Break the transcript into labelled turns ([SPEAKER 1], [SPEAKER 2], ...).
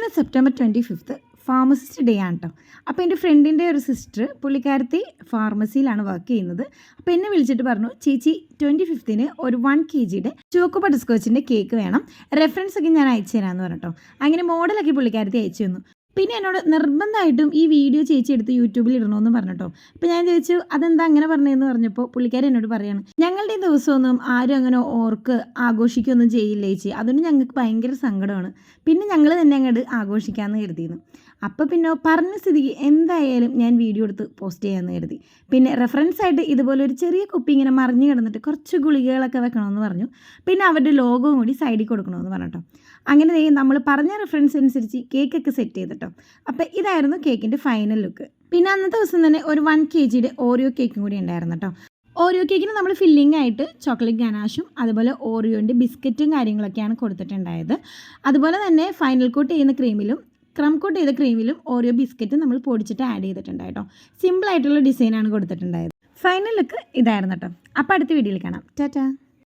[SPEAKER 1] ഇന്ന് September 25 pharmacist day ആണ് കേട്ടോ. അപ്പോൾ എൻ്റെ ഫ്രണ്ടിൻ്റെ ഒരു സിസ്റ്റർ പുള്ളിക്കാരത്തി ഫാർമസിയിലാണ് വർക്ക് ചെയ്യുന്നത്. അപ്പോൾ എന്നെ വിളിച്ചിട്ട് പറഞ്ഞു, ചേച്ചി 25-ന് ഒരു 1 kg ചോക്കോ ബട്ടർസ്കോച്ചിൻ്റെ കേക്ക് വേണം, റെഫറൻസ് ഒക്കെ ഞാൻ അയച്ചു തരാമെന്ന് പറഞ്ഞിട്ടോ. അങ്ങനെ മോഡലൊക്കെ പുള്ളിക്കാരത്തി അയച്ചു തന്നു. പിന്നെ എന്നോട് നിർബന്ധമായിട്ടും ഈ വീഡിയോ ചേച്ചി എടുത്ത് യൂട്യൂബിൽ ഇടണമെന്ന് പറഞ്ഞിട്ടോ. അപ്പോൾ ഞാൻ ചോദിച്ചു അതെന്താ അങ്ങനെ പറഞ്ഞതെന്ന് പറഞ്ഞപ്പോൾ പുള്ളിക്കാരൻ എന്നോട് പറയാണ്, ഞങ്ങളുടെ ഈ ദിവസമൊന്നും ആരും അങ്ങനെ ഓർക്ക് ആഘോഷിക്കുകയൊന്നും ചെയ്യില്ല ചേച്ചി, അതുകൊണ്ട് ഞങ്ങൾക്ക് ഭയങ്കര സങ്കടമാണ്, പിന്നെ ഞങ്ങൾ തന്നെ അങ്ങോട്ട് ആഘോഷിക്കാമെന്ന് കരുതിയിരുന്നു. അപ്പോൾ പിന്നെ പറഞ്ഞ സ്ഥിതിക്ക് എന്തായാലും ഞാൻ വീഡിയോ എടുത്ത് പോസ്റ്റ് ചെയ്യാമെന്ന് കരുതി. പിന്നെ റെഫറൻസ് ആയിട്ട് ഇതുപോലെ ഒരു ചെറിയ കുപ്പി ഇങ്ങനെ മറിഞ്ഞ് കിടന്നിട്ട് കുറച്ച് ഗുളികകളൊക്കെ വെക്കണമെന്ന് പറഞ്ഞു. പിന്നെ അവരുടെ ലോഗോവും കൂടി സൈഡിൽ കൊടുക്കണമെന്ന് പറഞ്ഞിട്ടോ. അങ്ങനെ നമ്മൾ പറഞ്ഞ റെഫറൻസ് അനുസരിച്ച് കേക്കൊക്കെ സെറ്റ് ചെയ്തിട്ടോ. അപ്പോൾ ഇതായിരുന്നു കേക്കിൻ്റെ ഫൈനൽ ലുക്ക്. പിന്നെ അന്നത്തെ ദിവസം തന്നെ ഒരു 1 kg ഓറിയോ കേക്കും കൂടി ഉണ്ടായിരുന്നു കേട്ടോ. ഓറിയോ കേക്കിന് നമ്മൾ ഫില്ലിംഗ് ആയിട്ട് ചോക്ലേറ്റ് ഗനാഷും അതുപോലെ ഓറിയോൻ്റെ ബിസ്ക്കറ്റും കാര്യങ്ങളൊക്കെയാണ് കൊടുത്തിട്ടുണ്ടായത്. അതുപോലെ തന്നെ ഫൈനൽ കോട്ട് ചെയ്യുന്ന ക്രീമിലും ക്രം കോട്ട് ചെയ്ത ക്രീമിലും ഓറിയോ ബിസ്ക്കറ്റ് നമ്മൾ പൊടിച്ചിട്ട് ആഡ് ചെയ്തിട്ടുണ്ടായിട്ടോ. സിമ്പിളായിട്ടുള്ള ഡിസൈനാണ് കൊടുത്തിട്ടുണ്ടായത്. ഫൈനൽ ലുക്ക് ഇതായിരുന്നു കേട്ടോ. അപ്പോൾ അടുത്ത വീഡിയോയിൽ കാണാം. ടാറ്റാ.